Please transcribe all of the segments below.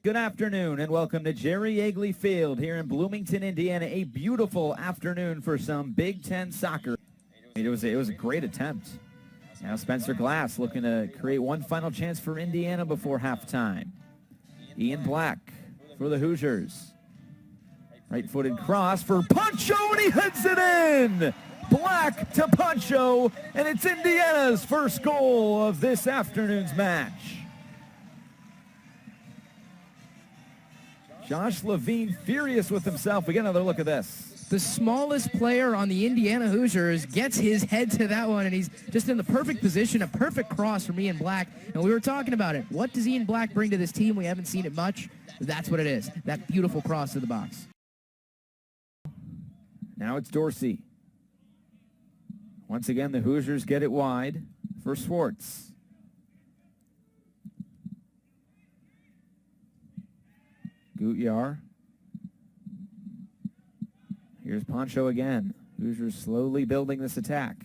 Good afternoon and welcome to Jerry Yeagley Field here in Bloomington, Indiana. A beautiful afternoon for some Big Ten soccer. It was a great attempt. Now Spencer Glass looking to create one final chance for Indiana before halftime. Ian Black for the Hoosiers. Right-footed cross for Poncho, and he heads it in! Black to Poncho, and it's Indiana's first goal of this afternoon's match. Josh Levine furious with himself. We get another look at this. The smallest player on the Indiana Hoosiers gets his head to that one, and he's just in the perfect position, a perfect cross from Ian Black. And we were talking about it. What does Ian Black bring to this team? We haven't seen it much. That's what it is, that beautiful cross to the box. Now it's Dorsey. Once again, the Hoosiers get it wide for Swartz. Gutjahr. Here's Poncho again. Hoosiers slowly building this attack.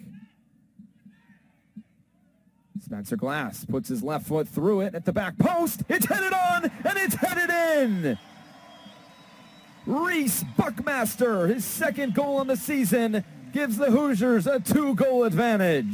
Spencer Glass puts his left foot through it at the back post. It's headed on, and it's headed in. Reese Buckmaster, his second goal on the season, gives the Hoosiers a 2-goal advantage.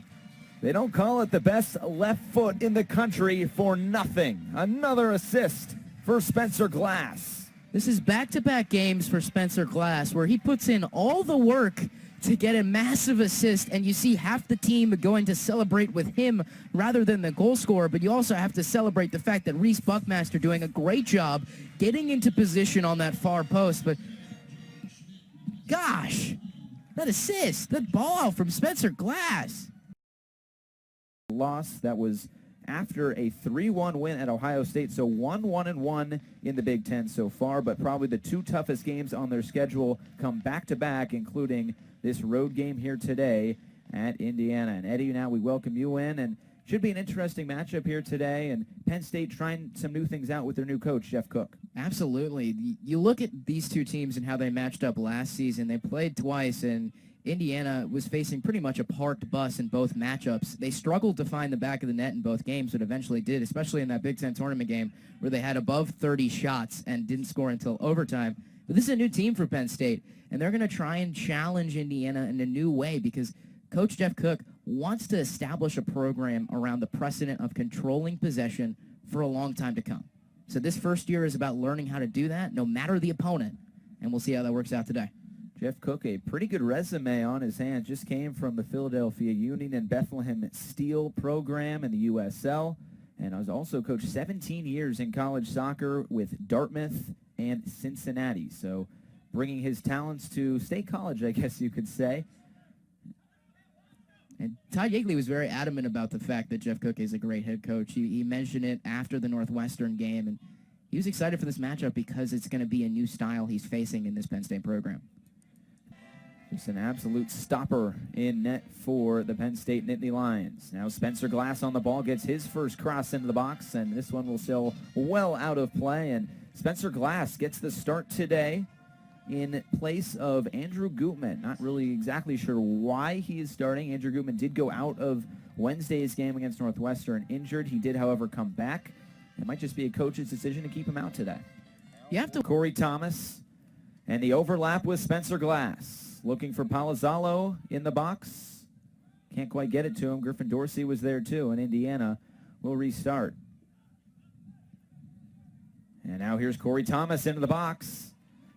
They don't call it the best left foot in the country for nothing. Another assist for Spencer Glass. This is back-to-back games for Spencer Glass where he puts in all the work to get a massive assist, and you see half the team going to celebrate with him rather than the goal scorer, but you also have to celebrate the fact that Reese Buckmaster doing a great job getting into position on that far post. But gosh, that assist, that ball out from Spencer Glass. Loss that was after a 3-1 win at Ohio State, so 1-1-1 in the Big Ten so far, but probably the two toughest games on their schedule come back-to-back, including this road game here today at Indiana. And Eddie, now we welcome you in, and should be an interesting matchup here today, and Penn State trying some new things out with their new coach, Jeff Cook. Absolutely. You look at these two teams and how they matched up last season. They played twice, and Indiana was facing pretty much a parked bus in both matchups. They struggled to find the back of the net in both games, but eventually did, especially in that Big Ten tournament game where they had above 30 shots and didn't score until overtime. But this is a new team for Penn State, and they're going to try and challenge Indiana in a new way because Coach Jeff Cook wants to establish a program around the precedent of controlling possession for a long time to come. So this first year is about learning how to do that no matter the opponent, and we'll see how that works out today. Jeff Cook, a pretty good resume on his hands, just came from the Philadelphia Union and Bethlehem Steel program in the USL, and has also coached 17 years in college soccer with Dartmouth and Cincinnati. So bringing his talents to State College, I guess you could say. And Todd Yeagley was very adamant about the fact that Jeff Cook is a great head coach. He mentioned it after the Northwestern game, and he was excited for this matchup because it's going to be a new style he's facing in this Penn State program. Just an absolute stopper in net for the Penn State Nittany Lions. Now Spencer Glass on the ball, gets his first cross into the box, and this one will still well out of play. And Spencer Glass gets the start today in place of Andrew Gutman. Not really exactly sure why he is starting. Andrew Gutman did go out of Wednesday's game against Northwestern injured. He did, however, come back. It might just be a coach's decision to keep him out today. You have to. Corey Thomas, and the overlap with Spencer Glass. Looking for Palazzolo in the box. Can't quite get it to him. Griffin Dorsey was there too, and Indiana will restart. And now here's Corey Thomas into the box.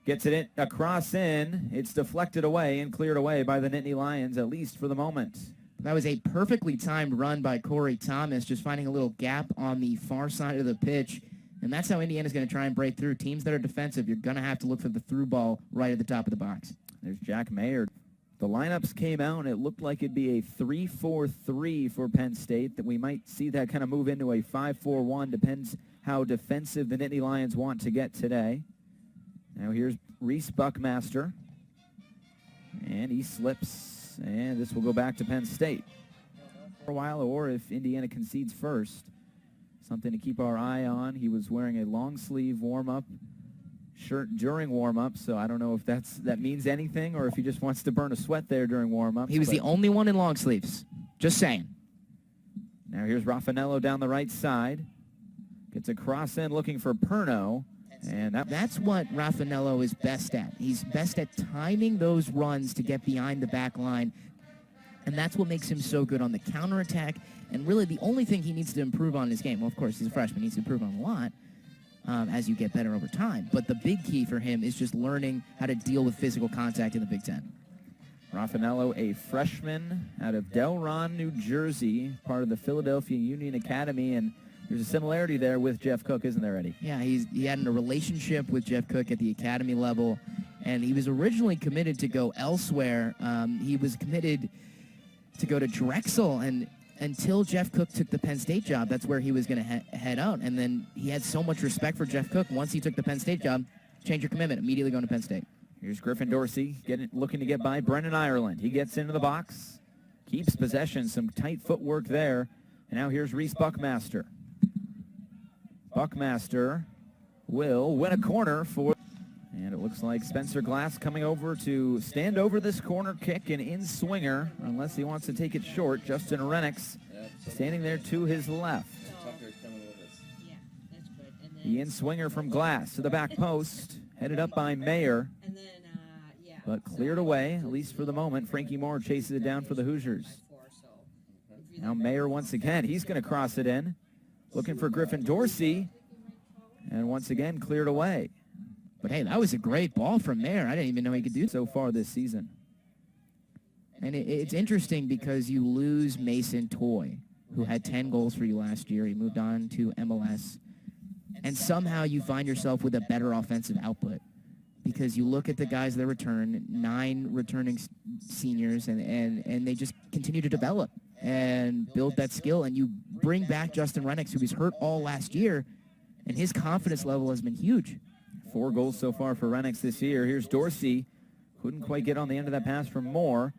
Gets it in, across in. It's deflected away and cleared away by the Nittany Lions, at least for the moment. That was a perfectly timed run by Corey Thomas, just finding a little gap on the far side of the pitch. And that's how Indiana's going to try and break through. Teams that are defensive, you're going to have to look for the through ball right at the top of the box. There's Jack Mayer. The lineups came out, and it looked like it'd be a 3-4-3 for Penn State. That we might see that kind of move into a 5-4-1. Depends how defensive the Nittany Lions want to get today. Now here's Reese Buckmaster. And he slips, and this will go back to Penn State for a while, or if Indiana concedes first. Something to keep our eye on. He was wearing a long-sleeve warm-up shirt during warm-up, so I don't know if that means anything or if he just wants to burn a sweat there during warm-up. He was the only one in long sleeves. Just saying. Now here's Raffanello down the right side. Gets a cross in looking for Perno. And that's what Raffanello is best at. He's best at timing those runs to get behind the back line. And that's what makes him so good on the counterattack. And really the only thing he needs to improve on in his game, well, of course, he's a freshman. He needs to improve on a lot as you get better over time. But the big key for him is just learning how to deal with physical contact in the Big Ten. Raffanello, a freshman out of Delron, New Jersey, part of the Philadelphia Union Academy. And there's a similarity there with Jeff Cook, isn't there, Eddie? Yeah, he had a relationship with Jeff Cook at the academy level, and he was originally committed to go elsewhere. He was committed to go to Drexel, and until Jeff Cook took the Penn State job, that's where he was going to head out. And then he had so much respect for Jeff Cook. Once he took the Penn State job, change your commitment, immediately going to Penn State. Here's Griffin Dorsey looking to get by Brennan Ireland. He gets into the box, keeps possession, some tight footwork there. And now here's Reese Buckmaster. Buckmaster will win a corner for, and it looks like Spencer Glass coming over to stand over this corner kick, and in swinger, unless he wants to take it short, Justin Renix standing there to his left. The in swinger from Glass to the back post, headed up by Mayer, but cleared away, at least for the moment. Frankie Moore chases it down for the Hoosiers. Now Mayer once again, he's going to cross it in. Looking for Griffin Dorsey, and once again cleared away. But hey, that was a great ball from Mayer. I didn't even know he could do so far this season. And it's interesting because you lose Mason Toy, who had 10 goals for you last year. He moved on to MLS. And somehow you find yourself with a better offensive output, because you look at the guys that return, 9 returning seniors, and they just continue to develop and build that skill. And you bring back Justin Renix, who was hurt all last year, and his confidence level has been huge. 4 goals so far for Renix this year. Here's Dorsey. Couldn't quite get on the end of that pass from Moore.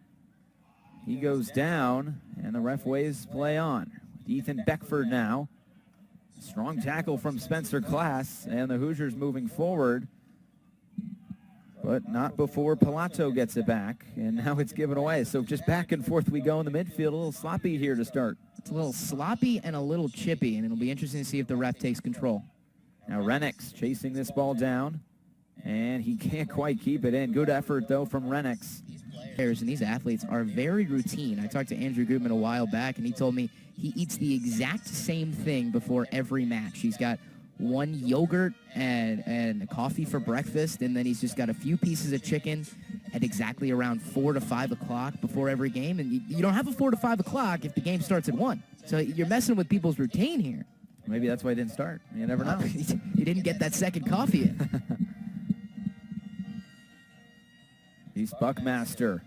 He goes down, and the ref waves play on. Ethan Beckford now. Strong tackle from Spencer Glass, and the Hoosiers moving forward. But not before Pilato gets it back, and now it's given away. So just back and forth we go in the midfield. A little sloppy here to start. It's a little sloppy and a little chippy, and it'll be interesting to see if the ref takes control. Now Renix chasing this ball down, and he can't quite keep it in. Good effort, though, from Renix. Players and these athletes are very routine. I talked to Andrew Goodman a while back, and he told me he eats the exact same thing before every match. He's got 1 yogurt and a coffee for breakfast, and then he's just got a few pieces of chicken at exactly around 4 to 5 o'clock before every game. And you don't have a 4 to 5 o'clock if the game starts at 1. So you're messing with people's routine here. Maybe that's why he didn't start. You never know. He didn't get that second coffee in. He's Buckmaster.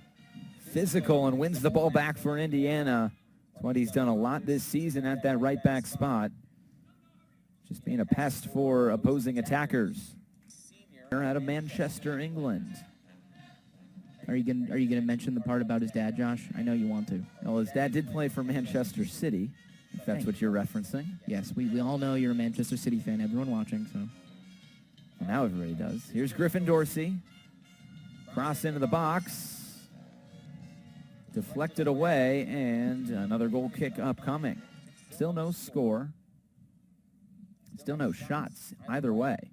Physical and wins the ball back for Indiana. That's what he's done a lot this season at that right back spot. Just being a pest for opposing attackers. Out of Manchester, England. Are you gonna mention the part about his dad, Josh? I know you want to. Well, his dad did play for Manchester City, if that's what you're referencing. Yes, we all know you're a Manchester City fan. Everyone watching, so. Well, now everybody does. Here's Griffin Dorsey. Cross into the box. Deflected away, and another goal kick upcoming. Still no score. Still no shots either way.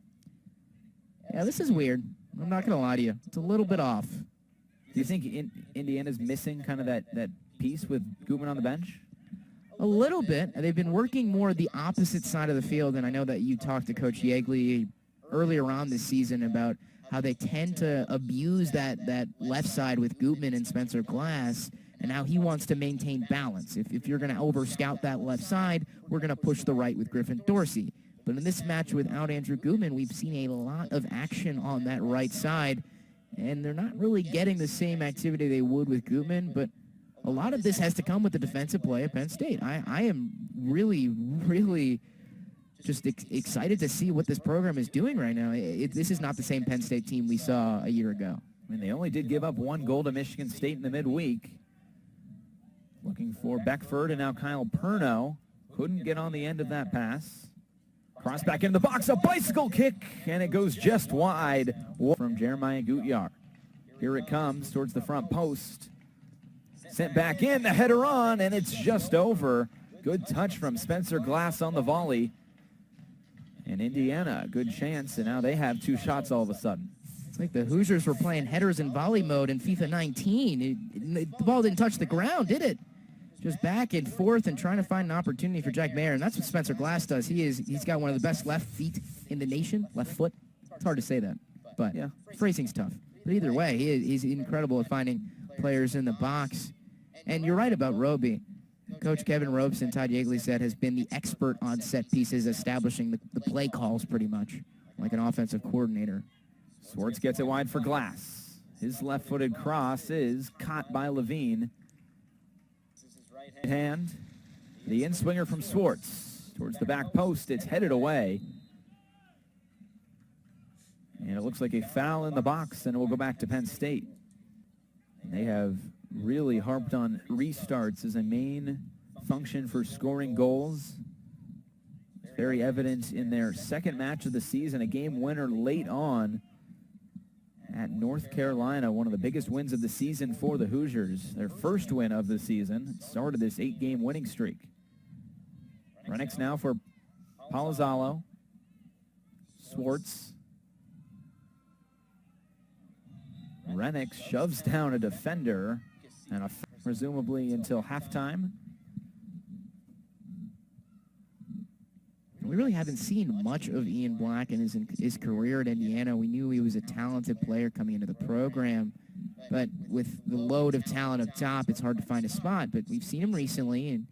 Yeah, this is weird. I'm not going to lie to you. It's a little bit off. Do you think Indiana's missing kind of that piece with Gutman on the bench? A little bit. They've been working more the opposite side of the field, and I know that you talked to Coach Yeagley earlier on this season about how they tend to abuse that left side with Gutman and Spencer Glass, and how he wants to maintain balance. If you're going to over-scout that left side, we're going to push the right with Griffin Dorsey. But in this match without Andrew Gutman, we've seen a lot of action on that right side, and they're not really getting the same activity they would with Gutman, but a lot of this has to come with the defensive play at Penn State. I am really, really just excited to see what this program is doing right now. This is not the same Penn State team we saw a year ago. I mean, they only did give up 1 goal to Michigan State in the midweek. Looking for Beckford, and now Kyle Perno. Couldn't get on the end of that pass. Cross back into the box, a bicycle kick, and it goes just wide from Jeremiah Gutjahr. Here it comes towards the front post. Sent back in, the header on, and it's just over. Good touch from Spencer Glass on the volley. And Indiana, good chance, and now they have 2 shots all of a sudden. It's like the Hoosiers were playing headers and volley mode in FIFA 19. The ball didn't touch the ground, did it? Just back and forth and trying to find an opportunity for Jack Mayer, and that's what Spencer Glass does. He's got one of the best left feet in the nation, left foot. It's hard to say that, but yeah, phrasing's tough. But either way, he's incredible at finding players in the box. And you're right about Roby. Coach Kevin Robeson, Todd Yeagley said, has been the expert on set pieces, establishing the play calls pretty much, like an offensive coordinator. Swartz gets it wide for Glass. His left-footed cross is caught by Levine. Hand, the in-swinger from Swartz towards the back post. It's headed away. And it looks like a foul in the box, and it will go back to Penn State. They have really harped on restarts as a main function for scoring goals. It's very evident in their second match of the season, a game winner late on at North Carolina, one of the biggest wins of the season for the Hoosiers. Their first win of the season started this 8-game winning streak. Renix now for Palazzolo. Swartz. Renix shoves down a defender, and presumably until halftime. We really haven't seen much of Ian Black in his career at Indiana. We knew he was a talented player coming into the program, but with the load of talent up top, it's hard to find a spot. But we've seen him recently, and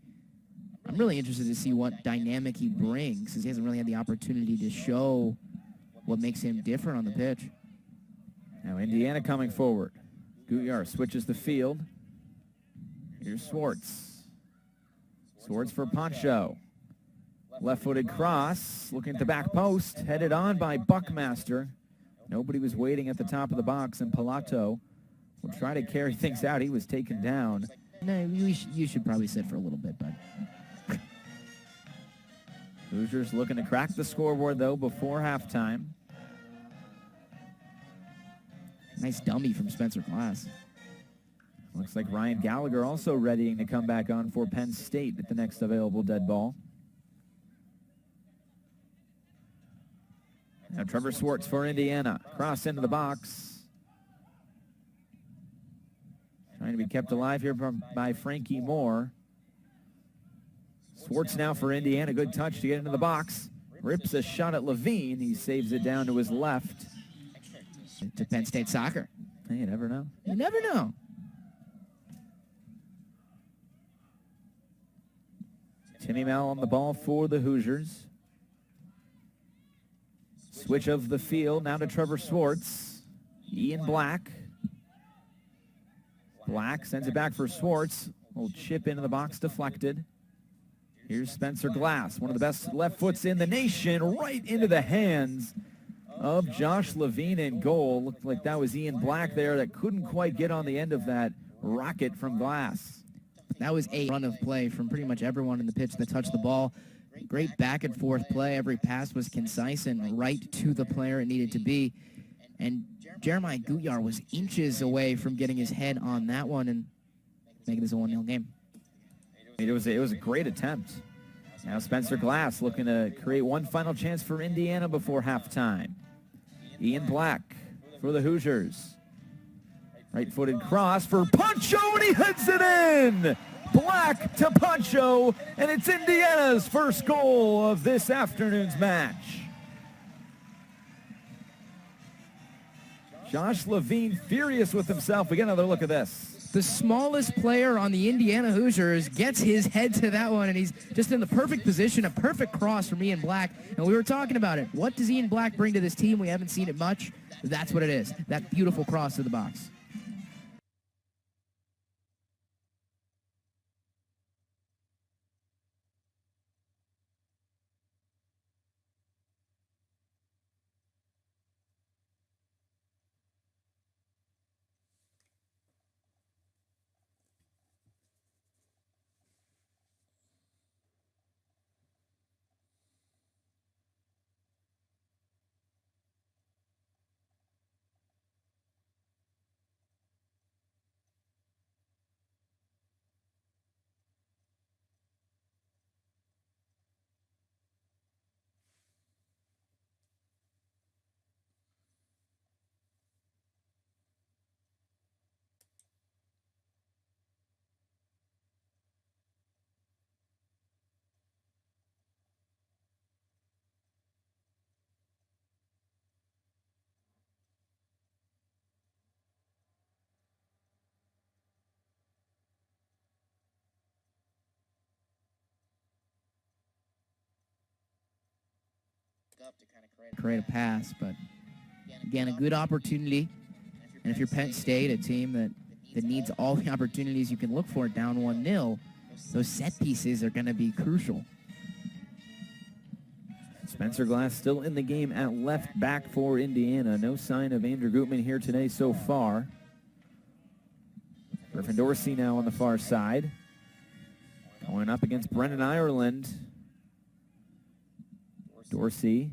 I'm really interested to see what dynamic he brings, because he hasn't really had the opportunity to show what makes him different on the pitch. Now Indiana coming forward. Gutjahr switches the field. Here's Swartz. Swartz for Poncho. Left-footed cross, looking at the back post, headed on by Buckmaster. Nobody was waiting at the top of the box, and Pilato will try to carry things out. He was taken down. No, you should probably sit for a little bit, bud. Hoosiers looking to crack the scoreboard, though, before halftime. Nice dummy from Spencer Glass. Looks like Ryan Gallagher also readying to come back on for Penn State at the next available dead ball. Now Trevor Swartz for Indiana. Cross into the box. Trying to be kept alive here by Frankie Moore. Swartz now for Indiana. Good touch to get into the box. Rips a shot at Levine. He saves it down to his left. To Penn State soccer. Hey, you never know. You never know. Timmy Mel on the ball for the Hoosiers. Switch of the field now to Trevor Swartz. Ian Black. Black sends it back for Swartz. Little chip into the box, deflected. Here's Spencer Glass, one of the best left foots in the nation, right into the hands of Josh Levine in goal. Looked like that was Ian Black there that couldn't quite get on the end of that rocket from Glass. That was a run of play from pretty much everyone in the pitch that touched the ball. Great back and forth play. Every pass was concise and right to the player it needed to be. And Jeremiah Gutjahr was inches away from getting his head on that one and making this a 1-0 game. It was a great attempt. Now Spencer Glass looking to create one final chance for Indiana before halftime. Ian Black for the Hoosiers. Right-footed cross for Poncho, and he heads it in! Black to Poncho, and it's Indiana's first goal of this afternoon's match. Josh Levine furious with himself. We get another look at this. The smallest player on the Indiana Hoosiers gets his head to that one, and he's just in the perfect position, a perfect cross from Ian Black. And we were talking about it. What does Ian Black bring to this team? We haven't seen it much. That's what it is, that beautiful cross to the box. create a pass, but again, a good opportunity. And if you're Penn State, a team that needs all the opportunities you can look for down 1-0, those set pieces are going to be crucial. Spencer Glass still in the game at left back for Indiana. No sign of Andrew Gutman here today so far. Griffin Dorsey now on the far side. Going up against Brennan Ireland. Dorsey.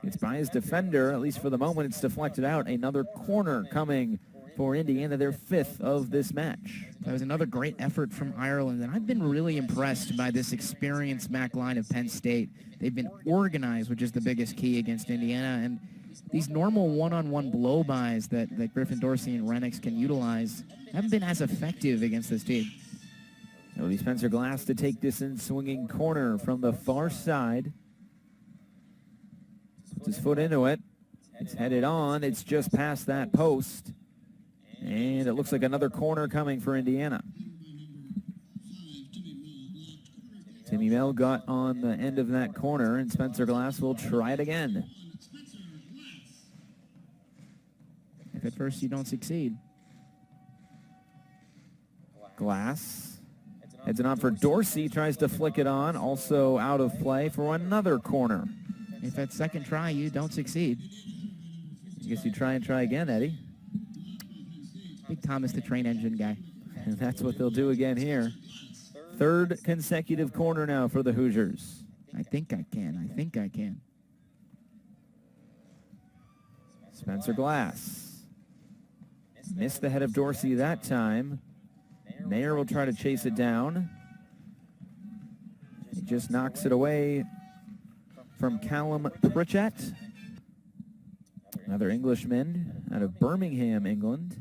It's by his defender, at least for the moment. It's deflected out. Another corner coming for Indiana, their 5th of this match. That was another great effort from Ireland, and I've been really impressed by this experienced MAC line of Penn State. They've been organized, which is the biggest key against Indiana, and these normal one-on-one blow-bys that Griffin Dorsey and Renix can utilize haven't been as effective against this team. It'll be Spencer Glass to take this in swinging corner from the far side. Puts his foot into it. It's headed on. It's just past that post. And it looks like another corner coming for Indiana. Timmy Mel got on the end of that corner, and Spencer Glass will try it again. If at first you don't succeed. Glass heads it on for Dorsey, tries to flick it on, also out of play for another corner. If at second try you don't succeed. I guess you try and try again, Eddie. Big Thomas the train engine guy. And that's what they'll do again here. 3rd consecutive corner now for the Hoosiers. I think I can. I think I can. Spencer Glass. Missed the head of Dorsey that time. Mayer will try to chase it down. He just knocks it away from Callum Pritchett. Another Englishman out of Birmingham, England.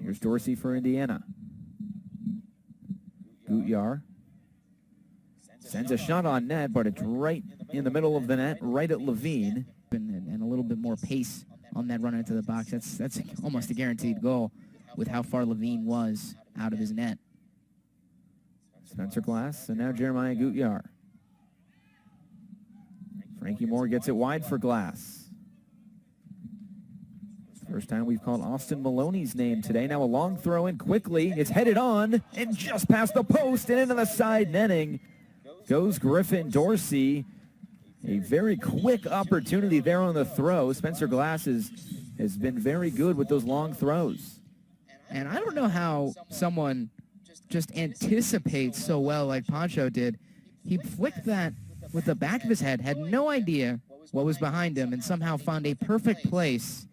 Here's Dorsey for Indiana. Gutyar sends a shot on net, but it's right in the middle of the net, right at Levine. And a little bit more pace on that run into the box. That's almost a guaranteed goal with how far Levine was out of his net. Spencer Glass, and now Jeremiah Gutyar. Frankie Moore gets it wide for Glass. First time we've called Austin Maloney's name today. Now a long throw in quickly. It's headed on and just past the post and into the side netting goes Griffin Dorsey. A very quick opportunity there on the throw. Spencer Glass has been very good with those long throws. And I don't know how someone just anticipates so well like Poncho did. He flicked that with the back of his head, had no idea what was behind him, and somehow found a perfect place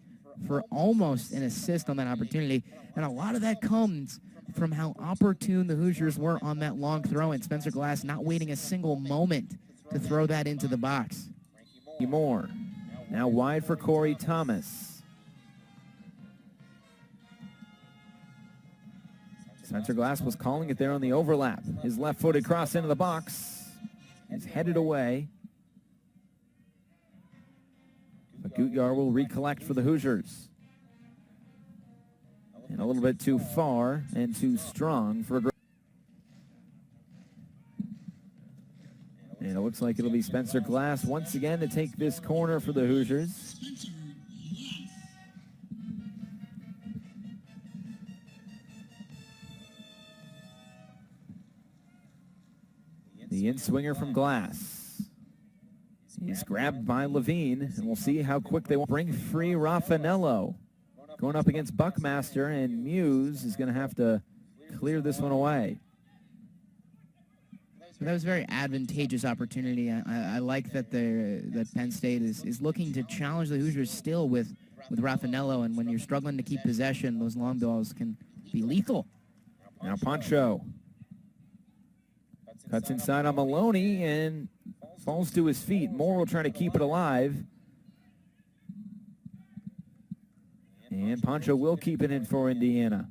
for almost an assist on that opportunity. And a lot of that comes from how opportune the Hoosiers were on that long throw, and Spencer Glass not waiting a single moment to throw that into the box. Moore now wide for Corey Thomas. Spencer Glass was calling it there on the overlap. His left-footed cross into the box is headed away. But Gutyar will recollect for the Hoosiers. And a little bit too far and too strong for a... And it looks like it'll be Spencer Glass once again to take this corner for the Hoosiers. The in-swinger from Glass. He's grabbed by Levine, and we'll see how quick they will bring free Raffanello. Going up against Buckmaster, and Muse is going to have to clear this one away. So that was a very advantageous opportunity. I like that that Penn State is looking to challenge the Hoosiers still with Raffanello, and when you're struggling to keep possession, those long balls can be lethal. Now Poncho cuts inside on Maloney and falls to his feet. Moore will try to keep it alive. And Poncho will keep it in for Indiana.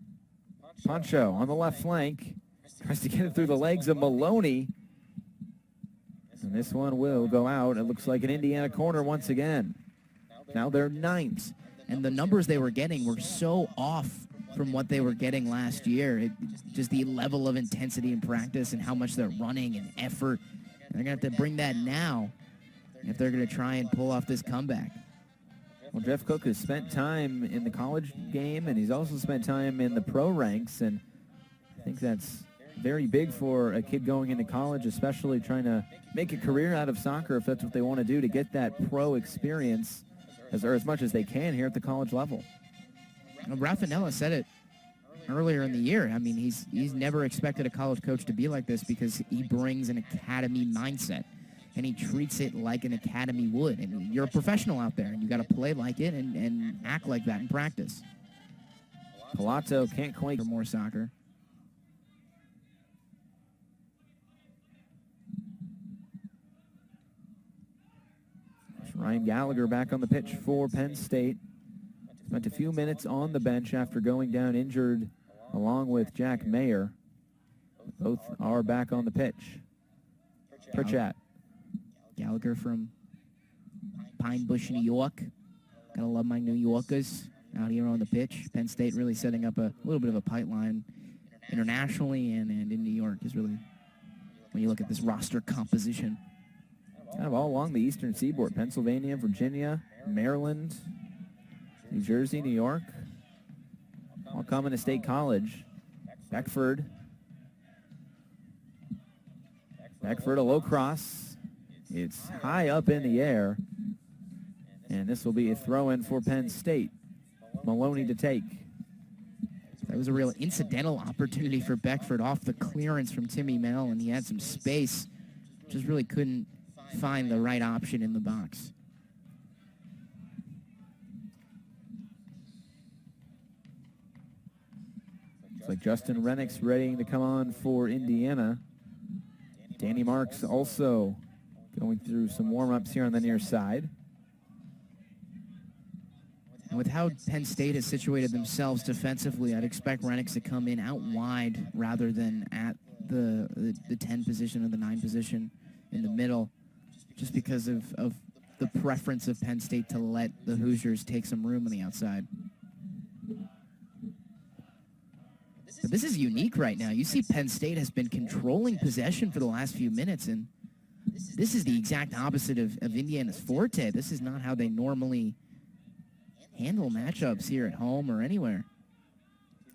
Poncho on the left flank. Tries to get it through the legs of Maloney. And this one will go out. It looks like an Indiana corner once again. Now they're ninth. And the numbers they were getting were so off from what they were getting last year. Just the level of intensity in practice and how much they're running and effort. And they're going to have to bring that now if they're going to try and pull off this comeback. Well, Jeff Cook has spent time in the college game, and he's also spent time in the pro ranks, and I think that's very big for a kid going into college, especially trying to make a career out of soccer if that's what they want to do, to get that pro experience as much as they can here at the college level. Well, Raffanella said it earlier in the year. I mean, he's never expected a college coach to be like this because he brings an academy mindset, and he treats it like an academy would. And you're a professional out there, and you got to play like it and act like that in practice. Pilato can't quite for more soccer. Ryan Gallagher back on the pitch for Penn State. Spent a few minutes on the bench after going down injured along with Jack Mayer. Both are back on the pitch. Pritchett. Gallagher from Pine Bush, New York. Gotta love my New Yorkers out here on the pitch. Penn State really setting up a little bit of a pipeline internationally and in New York is really, when you look at this roster composition. Kind of all along the eastern seaboard. Pennsylvania, Virginia, Maryland, New Jersey, New York. All coming to State College. Beckford. Beckford, a low cross. It's high up in the air. And this will be a throw-in for Penn State. Maloney to take. That was a real incidental opportunity for Beckford off the clearance from Timmy Mell, and he had some space. Just really couldn't find the right option in the box. Looks like Justin Rennick's ready to come on for Indiana. Danny Marks also going through some warm-ups here on the near side. And with how Penn State has situated themselves defensively, I'd expect Rennick's to come in out wide rather than at the 10 position or the 9 position in the middle, just because of the preference of Penn State to let the Hoosiers take some room on the outside. But this is unique right now. You see Penn State has been controlling possession for the last few minutes, and this is the exact opposite of Indiana's forte. This is not how they normally handle matchups here at home or anywhere.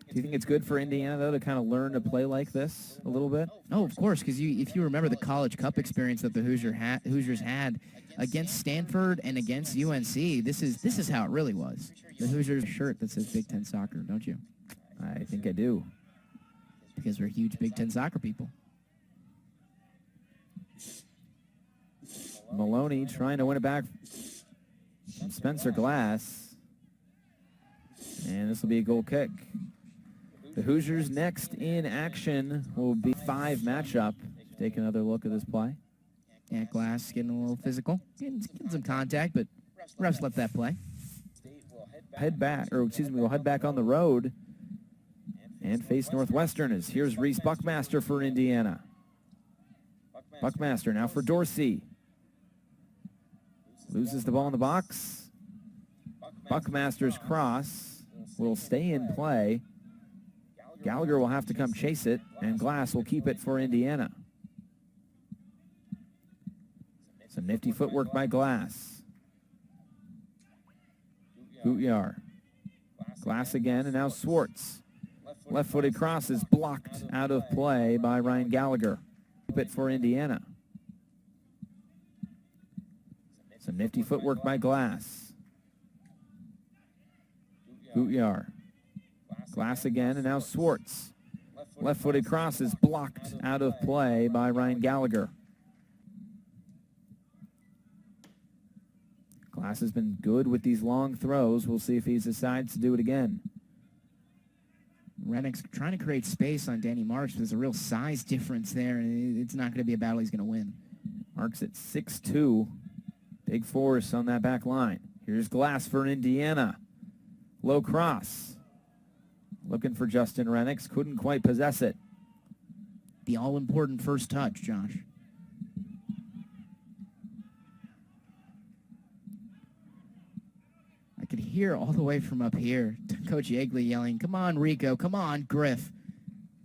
Do you think it's good for Indiana, though, to kind of learn to play like this a little bit? Oh, of course, because if you remember the College Cup experience that the Hoosiers had against Stanford and against UNC, this is how it really was. The Hoosiers shirt that says Big Ten Soccer, don't you? I think I do. Because we're huge Big Ten soccer people. Maloney trying to win it back from Spencer Glass. And this will be a goal kick. The Hoosiers next in action will be 5 matchup. Take another look at this play. Yeah, Glass getting a little physical. Getting some contact, but refs let that play. We'll head back on the road and face Northwestern as here's Reese Buckmaster for Indiana. Buckmaster now for Dorsey. Loses the ball in the box. Buckmaster's cross will stay in play. Gallagher will have to come chase it, and Glass will keep it for Indiana. Some nifty footwork by Glass. Gutjahr. Glass again, and now Swartz. Left-footed cross is blocked out of play by Ryan Gallagher. Keep it for Indiana. Some nifty footwork by Glass. Gutjahr. Glass again, and now Swartz. Left-footed cross is blocked out of play by Ryan Gallagher. Glass has been good with these long throws. We'll see if he decides to do it again. Rennick's trying to create space on Danny Marks. There's a real size difference there, and it's not going to be a battle he's going to win. Marks at 6'2". Big force on that back line. Here's Glass for Indiana. Low cross. Looking for Justin Rennick. Couldn't quite possess it. The all-important first touch, Josh. I could hear hear all the way from up here Coach Yeagley yelling, "Come on, Rico! Come on, Griff!"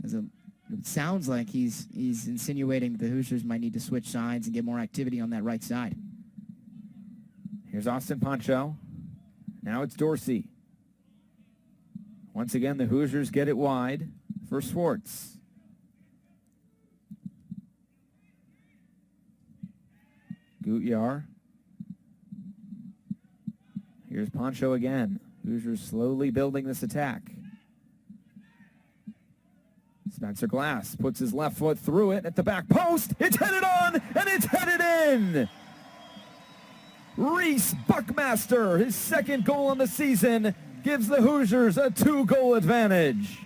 It sounds like he's insinuating the Hoosiers might need to switch sides and get more activity on that right side. Here's Austin Poncho. Now it's Dorsey. Once again, the Hoosiers get it wide for Schwartz. Gutjahr. Here's Poncho again. Hoosiers slowly building this attack. Spencer Glass puts his left foot through it at the back post. It's headed on, and it's headed in. Reese Buckmaster, his second goal on the season, gives the Hoosiers a 2-goal advantage.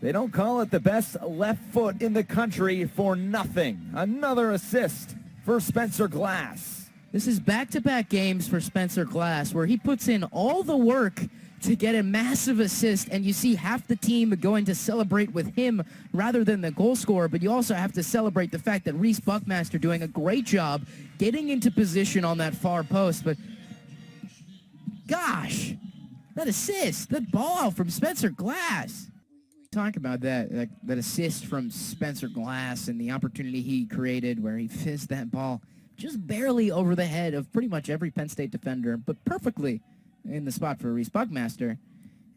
They don't call it the best left foot in the country for nothing. Another assist for Spencer Glass. This is back-to-back games for Spencer Glass where he puts in all the work to get a massive assist, and you see half the team going to celebrate with him rather than the goal scorer, but you also have to celebrate the fact that Reese Buckmaster doing a great job getting into position on that far post. But gosh, that assist, that ball out from Spencer Glass. Talk about that assist from Spencer Glass and the opportunity he created where he fizzed that ball just barely over the head of pretty much every Penn State defender, but perfectly in the spot for Reese Buckmaster.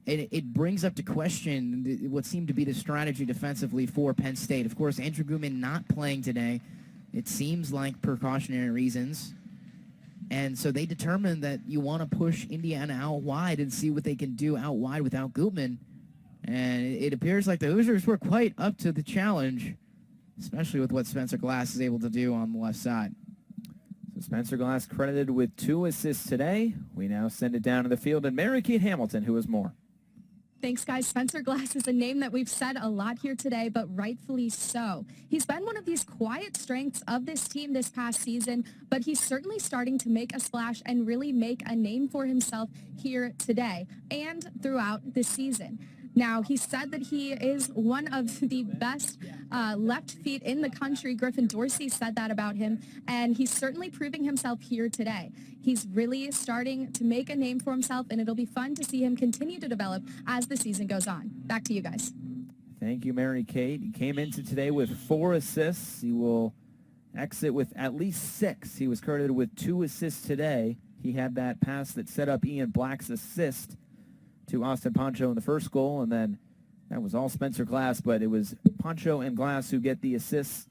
It brings up to question what seemed to be the strategy defensively for Penn State. Of course, Andrew Gutman not playing today. It seems like precautionary reasons. And so they determined that you want to push Indiana out wide and see what they can do out wide without Gutman. And it appears like the Hoosiers were quite up to the challenge, especially with what Spencer Glass is able to do on the left side. So Spencer Glass credited with 2 assists today. We now send it down to the field, and Mary Kate Hamilton, who has more. Thanks, guys. Spencer Glass is a name that we've said a lot here today, but rightfully so. He's been one of these quiet strengths of this team this past season, but he's certainly starting to make a splash and really make a name for himself here today and throughout the season. Now, he said that he is one of the best left feet in the country. Griffin Dorsey said that about him, and he's certainly proving himself here today. He's really starting to make a name for himself, and it'll be fun to see him continue to develop as the season goes on. Back to you guys. Thank you, Mary Kate. He came into today with 4 assists. He will exit with at least 6. He was credited with 2 assists today. He had that pass that set up Ian Black's assist to Austin Poncho in the first goal, and then that was all Spencer Glass, but it was Poncho and Glass who get the assists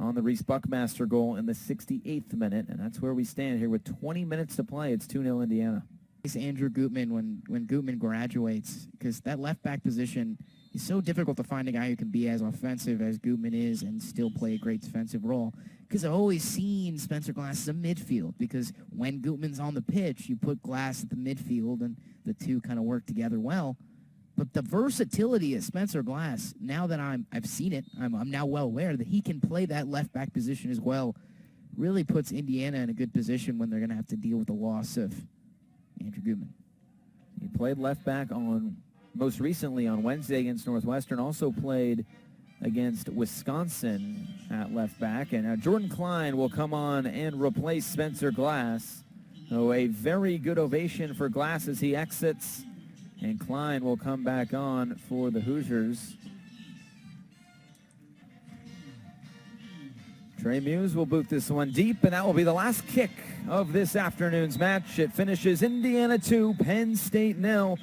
on the Reese Buckmaster goal in the 68th minute, and that's where we stand here with 20 minutes to play. It's 2-0 Indiana. It's Andrew Gutman when Gutman graduates, because that left back position is so difficult to find a guy who can be as offensive as Gutman is and still play a great defensive role. Because I've always seen Spencer Glass as a midfield, because when Gutman's on the pitch, you put Glass at the midfield, and the two kind of work together well. But the versatility of Spencer Glass, now that I've seen it, I'm now well aware that he can play that left back position as well, really puts Indiana in a good position when they're going to have to deal with the loss of Andrew Gutman. He played left back most recently on Wednesday against Northwestern, also played against Wisconsin at left back. And now Jordan Klein will come on and replace Spencer Glass. So a very good ovation for Glass as he exits. And Klein will come back on for the Hoosiers. Trey Muse will boot this one deep, and that will be the last kick of this afternoon's match. It finishes Indiana 2, Penn State 0.